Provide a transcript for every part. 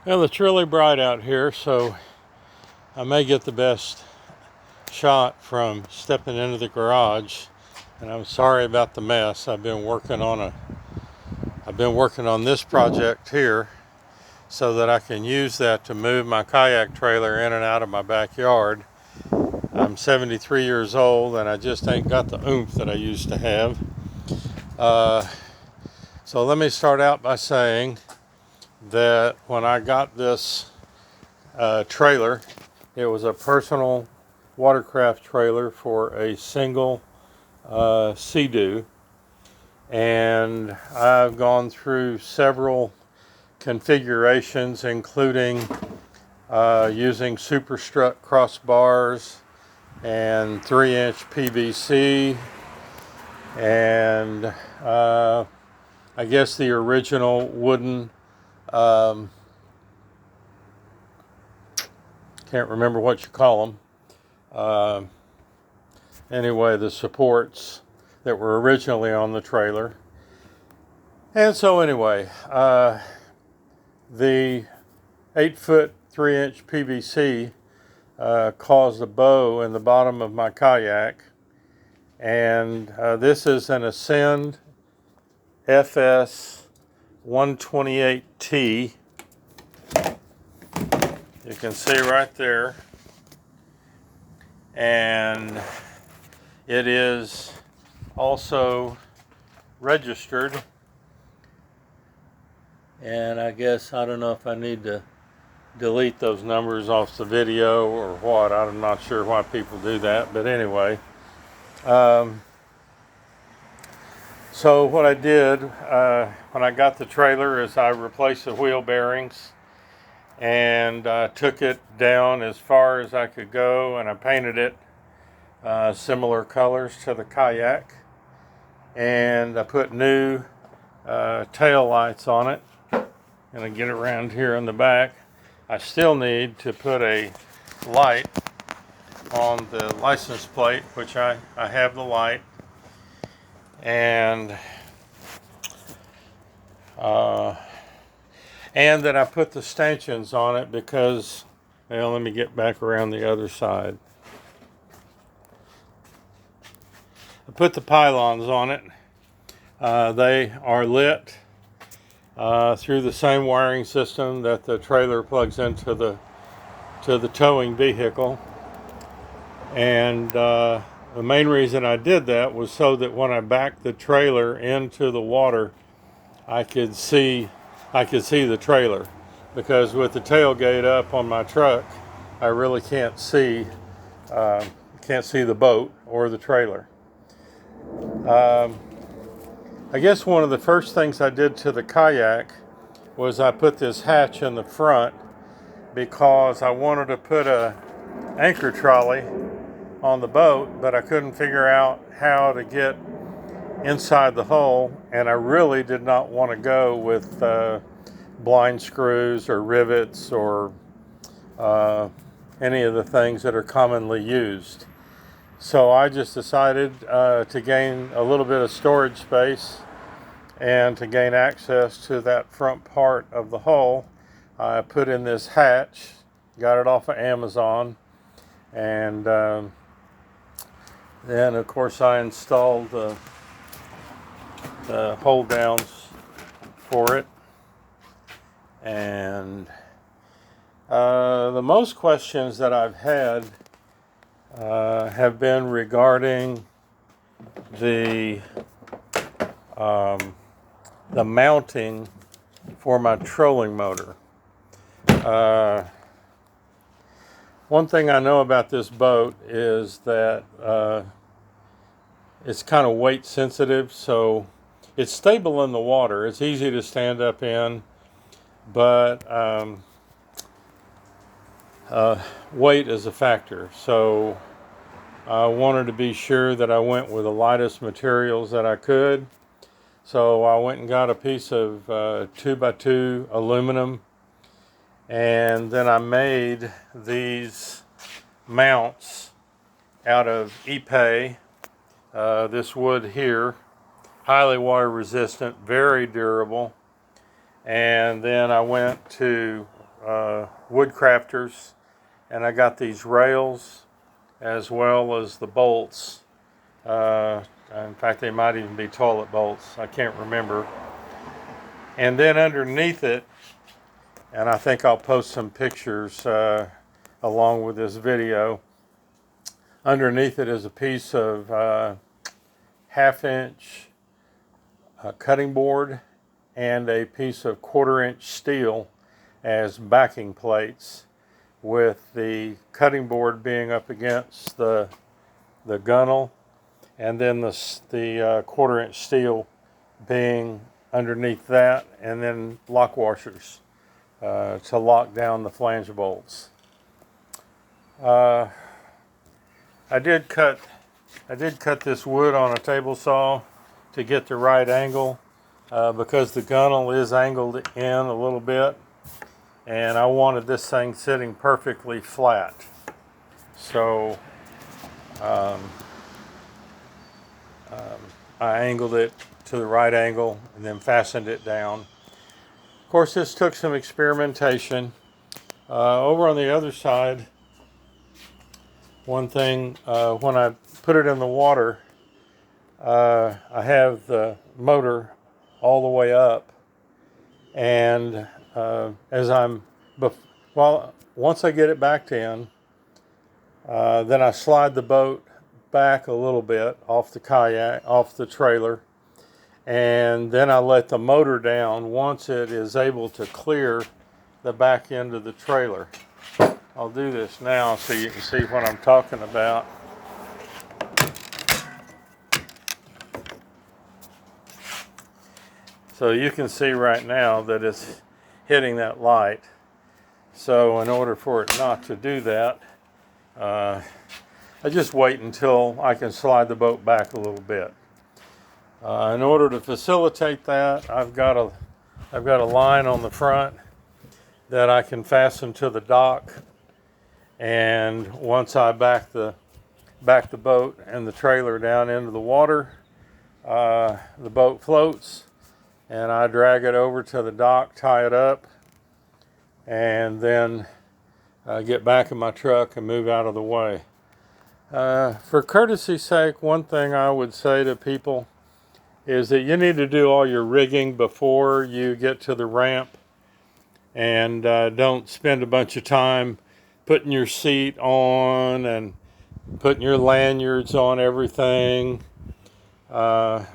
Well, it's really bright out here, so I may get the best shot from stepping into the garage. And I'm sorry about the mess. I've been working on this project here so that I can use that to move my kayak trailer in and out of my backyard. I'm 73 years old and I just ain't got the oomph that I used to have. So let me start out by saying that when I got this trailer, it was a personal watercraft trailer for a single Sea-Doo, and I've gone through several configurations, including using superstrut crossbars and 3-inch PVC, and I guess the original wooden, can't remember what you call them. Anyway, the supports that were originally on the trailer. And so anyway, the 8-foot 3-inch PVC caused a bow in the bottom of my kayak. And this is an Ascend FS 128T. You can see right there. And it is also registered. And I guess, I don't know if I need to delete those numbers off the video or what. I'm not sure why people do that. But anyway. So what I did when I got the trailer is I replaced the wheel bearings and took it down as far as I could go, and I painted it similar colors to the kayak, and I put new tail lights on it. And I get around here in the back. I still need to put a light on the license plate, which I have the light, and then I put the stanchions on it because, well, let me get back around the other side. I put the pylons on it. They are lit through the same wiring system that the trailer plugs into the towing vehicle. And the main reason I did that was so that when I backed the trailer into the water, I could see the trailer, because with the tailgate up on my truck, I really can't see the boat or the trailer. I guess one of the first things I did to the kayak was I put this hatch in the front because I wanted to put a anchor trolley on the boat, but I couldn't figure out how to get inside the hull, and I really did not want to go with blind screws or rivets or any of the things that are commonly used. So I just decided to gain a little bit of storage space and to gain access to that front part of the hull. I put in this hatch, got it off of Amazon, and then of course I installed the hold downs for it. And the most questions that I've had have been regarding the mounting for my trolling motor. One thing I know about this boat is that it's kind of weight sensitive, so it's stable in the water. It's easy to stand up in, but weight is a factor. So I wanted to be sure that I went with the lightest materials that I could. So I went and got a piece of 2x2 aluminum, and then I made these mounts out of Ipe. This wood here, highly water resistant, very durable. And then I went to wood crafters, and I got these rails as well as the bolts. In fact, they might even be toilet bolts. I can't remember. And then underneath it, and I think I'll post some pictures along with this video. Underneath it is a piece of 1/2-inch cutting board and a piece of 1/4-inch steel as backing plates, with the cutting board being up against the gunnel, and then the 1/4-inch steel being underneath that, and then lock washers to lock down the flange bolts. I did cut this wood on a table saw to get the right angle, because the gunnel is angled in a little bit, and I wanted this thing sitting perfectly flat. So I angled it to the right angle and then fastened it down. Of course, this took some experimentation. Over on the other side, one thing, when I put it in the water, I have the motor all the way up, and once I get it backed in, then I slide the boat back a little bit off the kayak, off the trailer, and then I let the motor down once it is able to clear the back end of the trailer. I'll do this now so you can see what I'm talking about. So you can see right now that it's hitting that light. So in order for it not to do that, I just wait until I can slide the boat back a little bit. In order to facilitate that, I've got a line on the front that I can fasten to the dock, and once I back the boat and the trailer down into the water, the boat floats, and I drag it over to the dock, tie it up, and then get back in my truck and move out of the way. For courtesy's sake, one thing I would say to people is that you need to do all your rigging before you get to the ramp, and don't spend a bunch of time putting your seat on and putting your lanyards on everything. And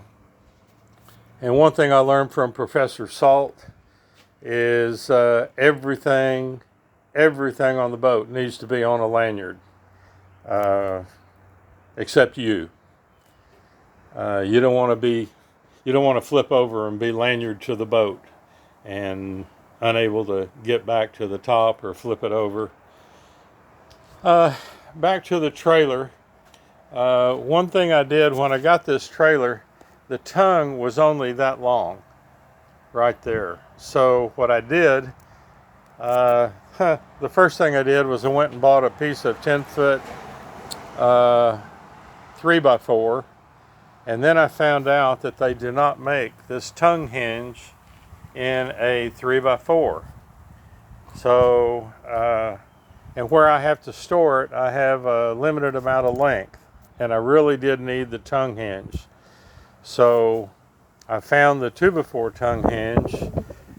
one thing I learned from Professor Salt is everything on the boat needs to be on a lanyard, except you. You don't want to flip over and be lanyard to the boat and unable to get back to the top or flip it over. Back to the trailer. One thing I did when I got this trailer, the tongue was only that long, right there. So what I did, the first thing I did was I went and bought a piece of 10-foot 3x4, and then I found out that they do not make this tongue hinge in a 3x4. So, and where I have to store it, I have a limited amount of length, and I really did need the tongue hinge. So I found the 2x4 tongue hinge,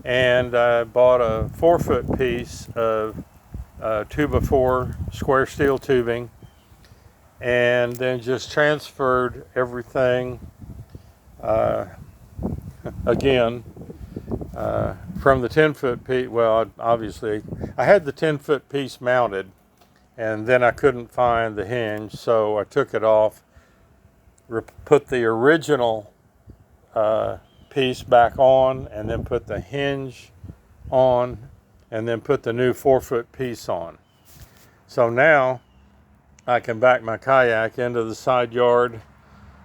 and I bought a 4-foot piece of 2x4 square steel tubing, and then just transferred everything again from the 10-foot piece. Well, obviously I had the 10-foot piece mounted, and then I couldn't find the hinge, so I took it off, put the original piece back on, and then put the hinge on, and then put the new 4-foot piece on. So now I can back my kayak into the side yard,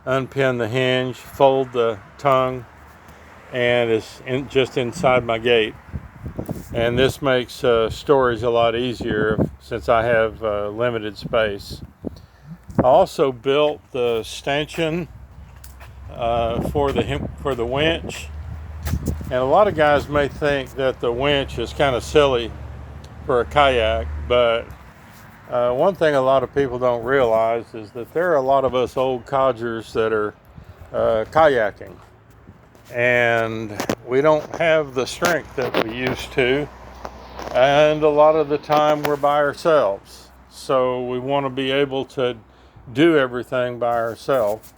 unpin the hinge, fold the tongue, and it's just inside my gate. And this makes storage a lot easier since I have limited space. I also built the stanchion for the winch, and a lot of guys may think that the winch is kind of silly for a kayak, but one thing a lot of people don't realize is that there are a lot of us old codgers that are kayaking, and we don't have the strength that we used to, and a lot of the time we're by ourselves, so we want to be able to do everything by ourselves.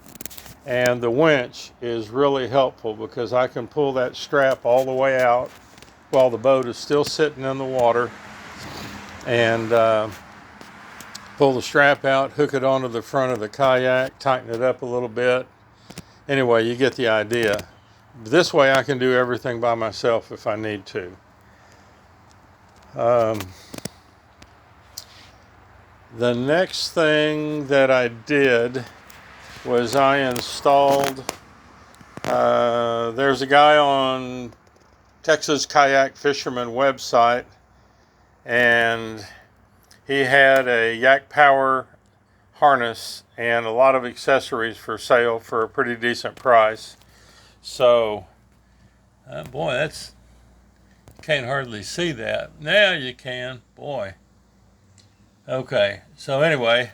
And the winch is really helpful because I can pull that strap all the way out while the boat is still sitting in the water, and pull the strap out, hook it onto the front of the kayak, tighten it up a little bit. Anyway, you get the idea. This way I can do everything by myself if I need to. The next thing that I did was I installed, there's a guy on Texas Kayak Fisherman website, and he had a Yak Power harness and a lot of accessories for sale for a pretty decent price. So, boy, that's, can't hardly see that. Now you can, boy. Okay, so anyway,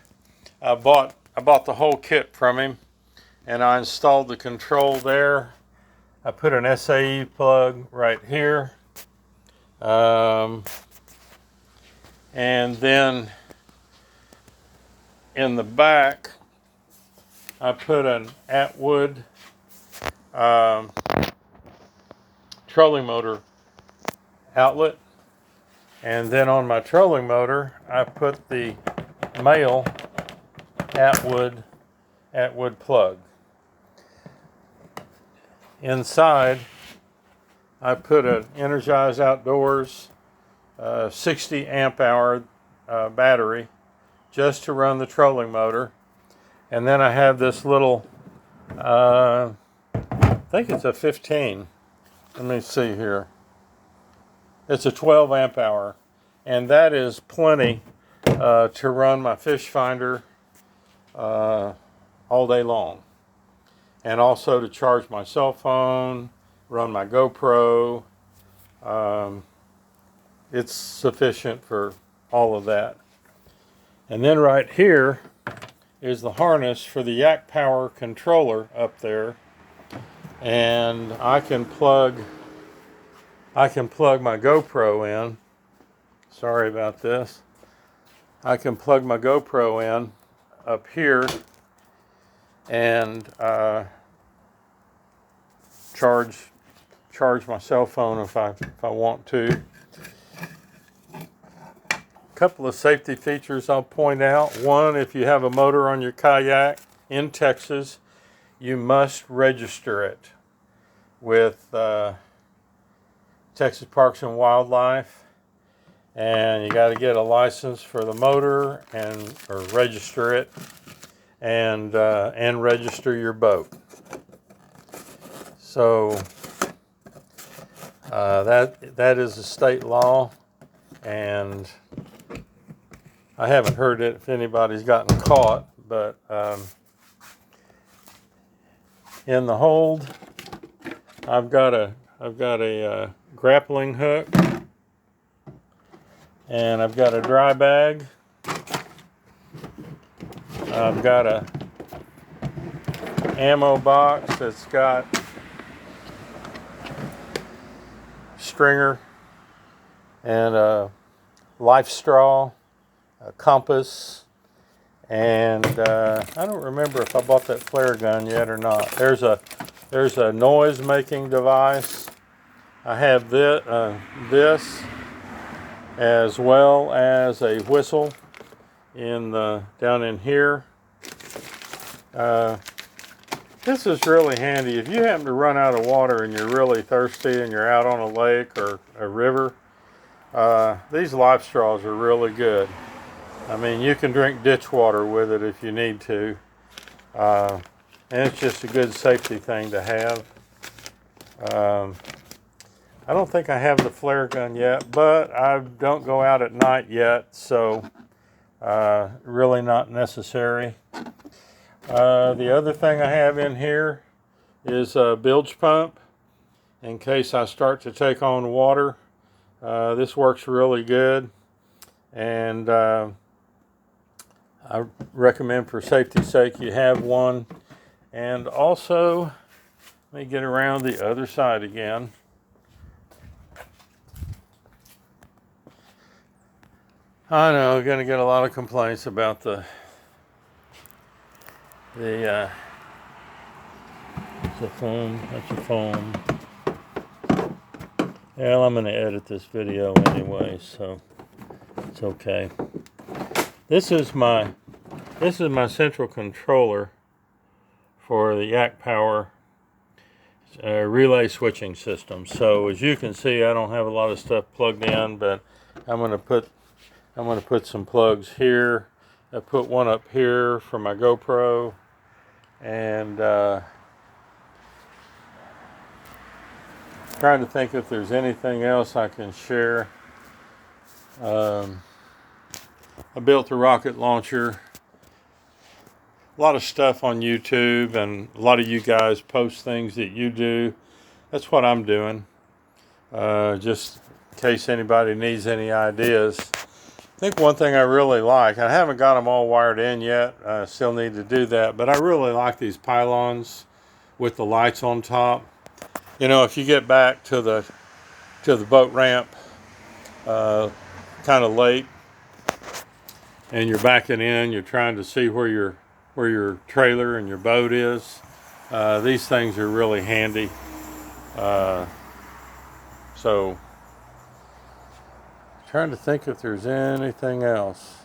I bought the whole kit from him, and I installed the control there. I put an SAE plug right here, and then in the back I put an Atwood trolling motor outlet, and then on my trolling motor I put the male Atwood plug. Inside I put an Energize Outdoors 60 amp hour battery just to run the trolling motor, and then I have this little I think it's a 15, let me see here, it's a 12 amp hour, and that is plenty to run my fish finder all day long, and also to charge my cell phone, run my GoPro. It's sufficient for all of that. And then right here is the harness for the Yak Power controller up there, and I can plug my GoPro in. Sorry about this. I can plug my GoPro in up here and charge my cell phone if I want to. A couple of safety features I'll point out. One, if you have a motor on your kayak in Texas, you must register it with Texas Parks and Wildlife, and you got to get a license for the motor or register it, and register your boat. So that is a state law, and I haven't heard it if anybody's gotten caught, but in the hold I've got a grappling hook, and I've got a dry bag. I've got a ammo box that's got stringer and a life straw, a compass, and I don't remember if I bought that flare gun yet or not. There's a noise making device. I have this as well as a whistle down in here. This is really handy if you happen to run out of water and you're really thirsty and you're out on a lake or a river. These life straws are really good. I mean, you can drink ditch water with it if you need to, and it's just a good safety thing to have. I don't think I have the flare gun yet, but I don't go out at night yet, so really not necessary. The other thing I have in here is a bilge pump in case I start to take on water. This works really good. and I recommend for safety's sake you have one. And also, let me get around the other side again. I know we're going to get a lot of complaints about the foam. That's a foam. Well, I'm going to edit this video anyway, so it's okay. This is my central controller for the Yak Power relay switching system. So as you can see, I don't have a lot of stuff plugged in, but I'm going to put some plugs here. I put one up here for my GoPro, and trying to think if there's anything else I can share. I built a rocket launcher. A lot of stuff on YouTube, and a lot of you guys post things that you do. That's what I'm doing. Just in case anybody needs any ideas. I think one thing I really like, I haven't got them all wired in yet. I still need to do that, but I really like these pylons with the lights on top. You know, if you get back to the boat ramp kind of late, and you're backing in, you're trying to see where your trailer and your boat is. These things are really handy. So, trying to think if there's anything else.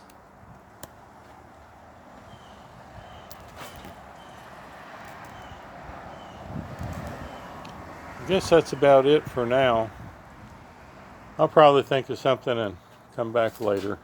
I guess that's about it for now. I'll probably think of something and come back later.